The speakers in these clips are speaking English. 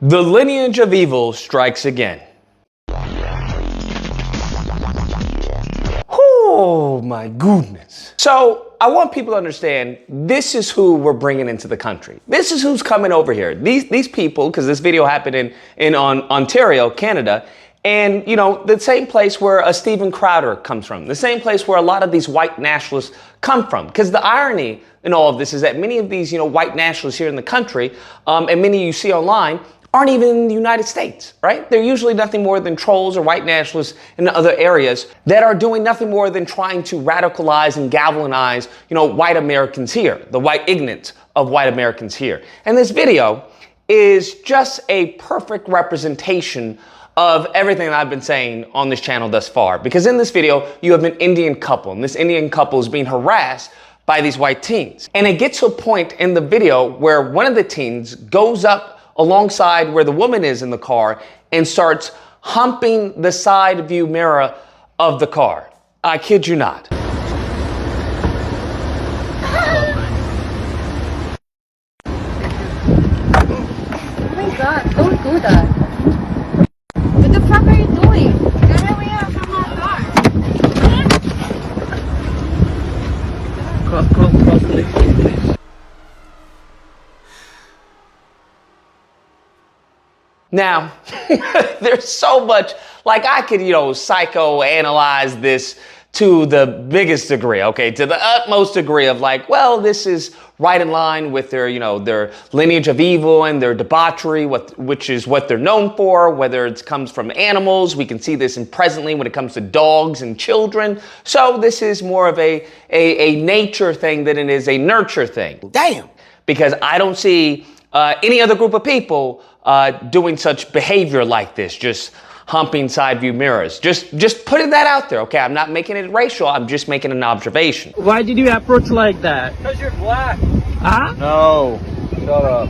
The Lineage of Evil strikes again. Oh my goodness. So I want people to understand this is who we're bringing into the country. This is who's coming over here. These people, because this video happened in Ontario, Canada, and you know, the same place where a Steven Crowder comes from, the same place where a lot of these white nationalists come from. Because the irony in all of this is that many of these, white nationalists here in the country, and many you see online, aren't even in the United States, right? They're usually nothing more than trolls or white nationalists in other areas that are doing nothing more than trying to radicalize and galvanize, white Americans here, the white ignorance of white Americans here. And this video is just a perfect representation of everything that I've been saying on this channel thus far. Because in this video, you have an Indian couple, and this Indian couple is being harassed by these white teens. And it gets to a point in the video where one of the teens goes up alongside where the woman is in the car and starts humping the side view mirror of the car. I kid you not. Oh my God, don't do that. What the fuck are you doing? Get away from my car. Cross, please. Now, there's so much, like I could, psychoanalyze this to the biggest degree, okay, to the utmost degree of like, well, this is right in line with their, their lineage of evil and their debauchery, which is what they're known for, whether it comes from animals. We can see this presently when it comes to dogs and children. So this is more of a nature thing than it is a nurture thing. Damn. Because I don't see any other group of people doing such behavior like this, just humping side view mirrors. Just putting that out there, okay? I'm not making it racial, I'm just making an observation. Why did you approach like that? Because you're black. Huh? No. Shut up.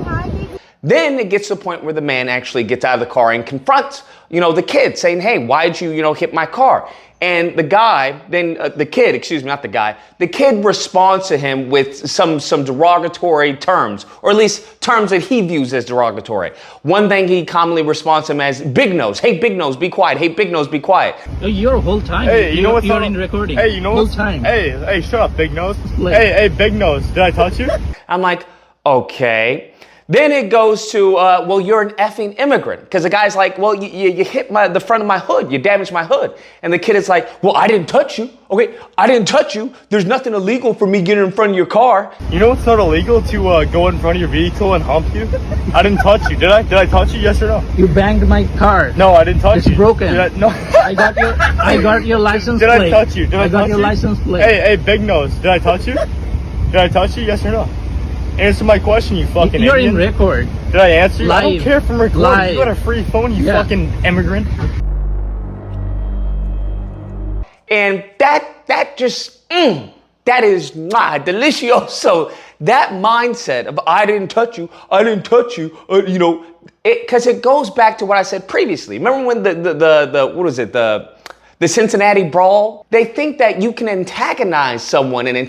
Then it gets to the point where the man actually gets out of the car and confronts, the kid, saying, hey, why'd you, hit my car? And the guy, the kid responds to him with some derogatory terms, or at least terms that he views as derogatory. One thing he commonly responds to him as big nose. Hey, big nose, be quiet. Hey, big nose, be quiet. Your whole time. Hey, you know what's you're in recording. Hey, you know whole what's time. Hey, shut up, big nose. Like, Hey, big nose. Did I touch you? I'm like, okay. Then it goes to, well, you're an effing immigrant. Because the guy's like, well, you hit the front of my hood. You damaged my hood. And the kid is like, well, I didn't touch you. Okay, I didn't touch you. There's nothing illegal for me getting in front of your car. You know it's not illegal to go in front of your vehicle and hump you? I didn't touch you. Did I touch you? Yes or no? you banged my car. No, I didn't touch It's you. broken. No. I got your license Did plate. I touch you? Did I got touch your you? license plate. Hey, big nose. Did I touch you? Did I touch you? Yes or no? Answer my question, you fucking You're Indian. in record. Did I answer you? Live. I don't care from recording. Live. You got a free phone, you Yeah. fucking immigrant. And that just, that is delicioso. That mindset of I didn't touch you, because it goes back to what I said previously. Remember when the Cincinnati brawl? They think that you can antagonize someone, and then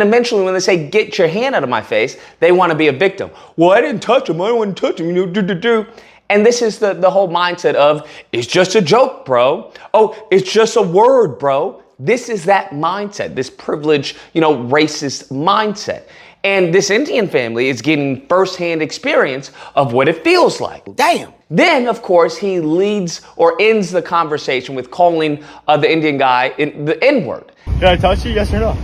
eventually when they say, get your hand out of my face, they want to be a victim. Well, I didn't touch him, I don't want to touch him, And this is the whole mindset of, it's just a joke, bro. Oh, it's just a word, bro. This is that mindset, this privileged, racist mindset. And this Indian family is getting firsthand experience of what it feels like. Damn. Then, of course, he leads or ends the conversation with calling the Indian guy the N-word. Did I touch you? Yes or no?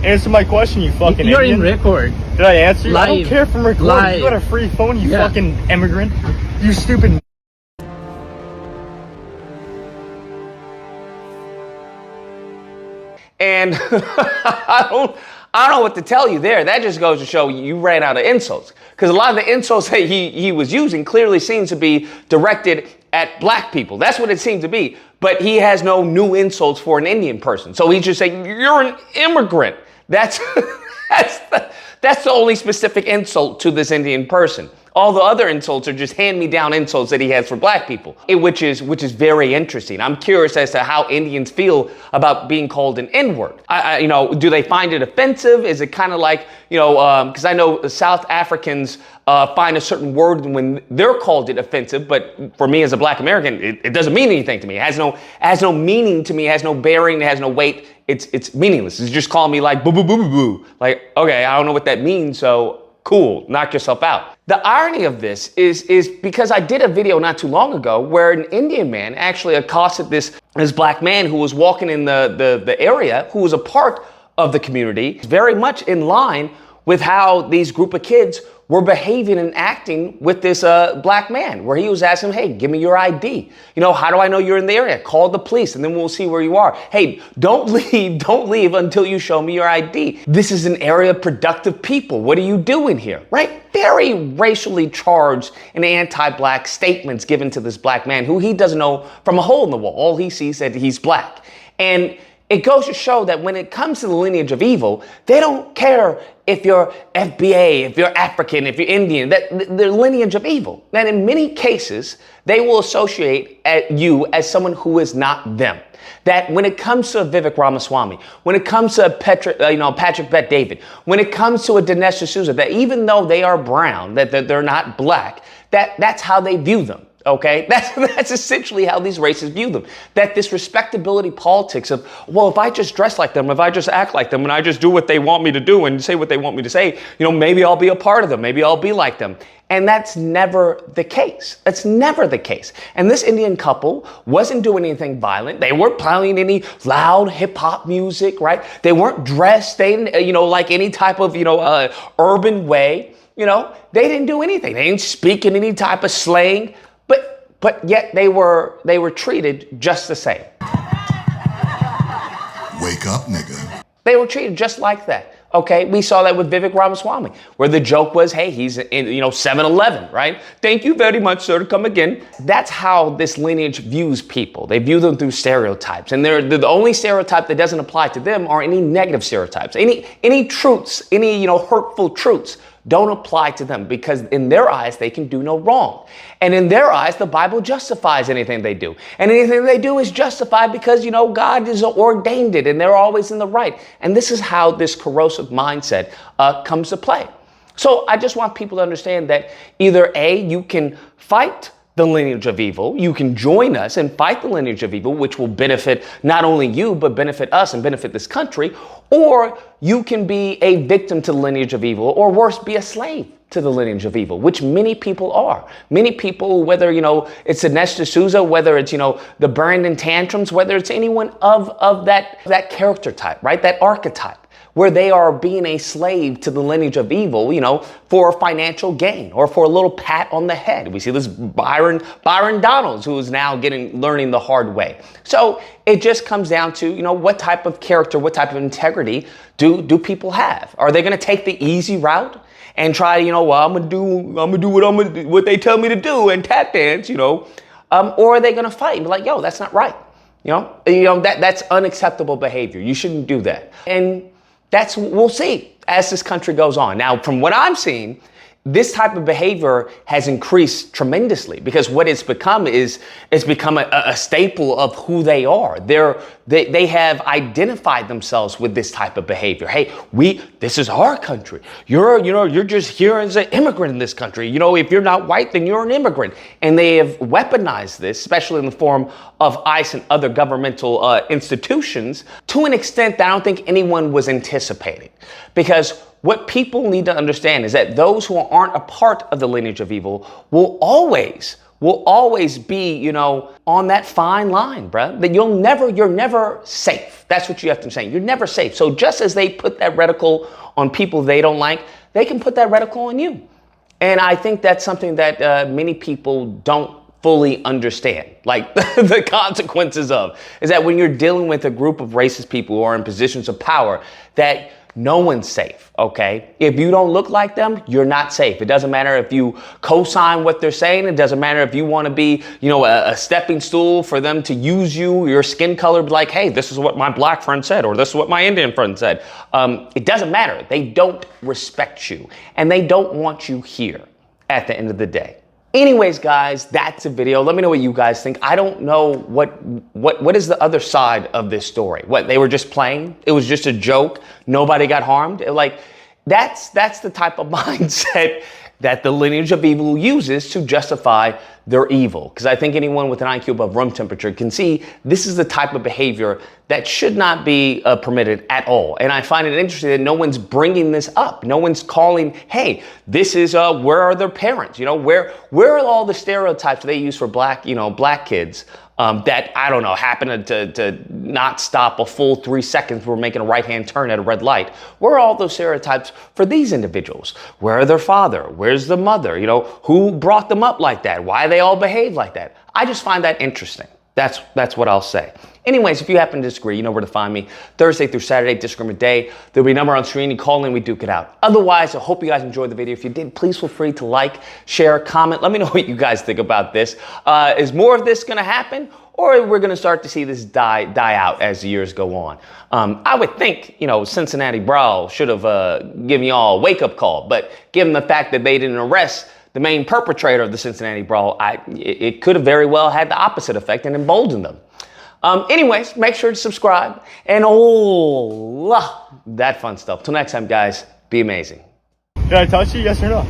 Answer my question, you fucking You're Indian. in record. Did I answer you? I don't Live. care from recording. Live. You got a free phone, you Yeah. fucking immigrant. You stupid. And I don't know what to tell you there. That just goes to show you ran out of insults. Because a lot of the insults that he was using clearly seems to be directed at black people. That's what it seemed to be. But he has no new insults for an Indian person. So he's just saying, you're an immigrant. That's the only specific insult to this Indian person. All the other insults are just hand-me-down insults that he has for black people, which is very interesting. I'm curious as to how Indians feel about being called an N-word. Do they find it offensive? Is it kind of like, because I know South Africans find a certain word when they're called it offensive, but for me as a black American, it doesn't mean anything to me. It has no meaning to me. It has no bearing. It has no weight. It's meaningless. It's just calling me like boo boo boo boo boo. Like, okay, I don't know what that means, so cool, knock yourself out. The irony of this is because I did a video not too long ago where an Indian man actually accosted this black man who was walking in the area, who was a part of the community, very much in line with how these group of kids were behaving and acting with this black man, where he was asking him, hey, give me your ID. How do I know you're in the area? Call the police and then we'll see where you are. Hey, don't leave until you show me your ID. This is an area of productive people. What are you doing here, right? Very racially charged and anti-black statements given to this black man who he doesn't know from a hole in the wall. All he sees is that he's black. And it goes to show that when it comes to the lineage of evil, they don't care if you're FBA, if you're African, if you're Indian, that the lineage of evil. That in many cases, they will associate you as someone who is not them. That when it comes to a Vivek Ramaswamy, when it comes to Patrick Bet David, when it comes to a Dinesh D'Souza, that even though they are brown, that they're not black, that's how they view them. Okay, that's essentially how these races view them. That this respectability politics of, well, if I just dress like them, if I just act like them, and I just do what they want me to do and say what they want me to say, maybe I'll be a part of them. Maybe I'll be like them. And that's never the case. That's never the case. And this Indian couple wasn't doing anything violent. They weren't playing any loud hip hop music, right? They weren't dressed, like any type of, urban way. They didn't do anything. They didn't speak in any type of slang. But yet they were treated just the same. Wake up, nigga. They were treated just like that. Okay, we saw that with Vivek Ramaswamy, where the joke was, hey, he's in 7-Eleven, right? Thank you very much, sir, to come again. That's how this lineage views people. They view them through stereotypes, and they're the only stereotype that doesn't apply to them are any negative stereotypes, any truths, any hurtful truths. Don't apply to them because in their eyes, they can do no wrong. And in their eyes, the Bible justifies anything they do. And anything they do is justified because, God has ordained it and they're always in the right. And this is how this corrosive mindset comes to play. So I just want people to understand that either A, you can fight the lineage of evil. You can join us and fight the lineage of evil, which will benefit not only you, but benefit us and benefit this country. Or you can be a victim to the lineage of evil, or worse, be a slave to the lineage of evil, which many people are. Many people, whether, it's Dinesh D'Souza, whether it's, the Brandon Tantrums, whether it's anyone of that character type, right? That archetype, where they are being a slave to the lineage of evil, for financial gain or for a little pat on the head. We see this Byron Donalds, who is now learning the hard way. So it just comes down to, what type of character, what type of integrity do people have? Are they going to take the easy route and try, well, I'm gonna do what they tell me to do and tap dance, or are they going to fight and be like, yo, that's not right. That's unacceptable behavior. You shouldn't do that. And we'll see as this country goes on. Now, from what I'm seeing, this type of behavior has increased tremendously because what it's become is it's become a staple of who they are. They have identified themselves with this type of behavior. Hey, this is our country. You're just here as an immigrant in this country. If you're not white, then you're an immigrant. And they have weaponized this, especially in the form of ICE and other governmental institutions, to an extent that I don't think anyone was anticipating. Because what people need to understand is that those who aren't a part of the lineage of evil will always be, on that fine line, bruh. That you're never safe. That's what you have to understand. You're never safe. So just as they put that reticle on people they don't like, they can put that reticle on you. And I think that's something that many people don't fully understand, like the consequences of, is that when you're dealing with a group of racist people who are in positions of power, that no one's safe, okay? If you don't look like them, you're not safe. It doesn't matter if you co-sign what they're saying. It doesn't matter if you want to be, a stepping stool for them to use you, your skin color, be like, hey, this is what my black friend said, or this is what my Indian friend said. It doesn't matter. They don't respect you, and they don't want you here. at the end of the day. Anyways, guys, that's a video. Let me know what you guys think. I don't know what is the other side of this story. What, they were just playing? It was just a joke. Nobody got harmed. That's the type of mindset that the Lineage of Evil uses to justify their evil. Because I think anyone with an IQ above room temperature can see this is the type of behavior that should not be permitted at all. And I find it interesting that no one's bringing this up. No one's calling, hey, this is, where are their parents? You know, where are all the stereotypes they use for black kids? That, I don't know, happen to not stop a full 3 seconds for making a right-hand turn at a red light. Where are all those stereotypes for these individuals? Where are their father? Where's the mother? You know, who brought them up like that? Why they all behave like that? I just find that interesting. That's what I'll say. Anyways, if you happen to disagree, you know where to find me. Thursday through Saturday, Disagreement Day. There'll be a number on screen. You call in, we duke it out. Otherwise, I hope you guys enjoyed the video. If you did, please feel free to like, share, comment. Let me know what you guys think about this. Is more of this going to happen? Or we're going to start to see this die out as the years go on. I would think, you know, Cincinnati Brawl should have given you all a wake-up call. But given the fact that they didn't arrest the main perpetrator of the Cincinnati Brawl, it could have very well had the opposite effect and emboldened them. Anyways, make sure to subscribe and all that fun stuff. Till next time, guys, be amazing. Did I touch you? Yes or no?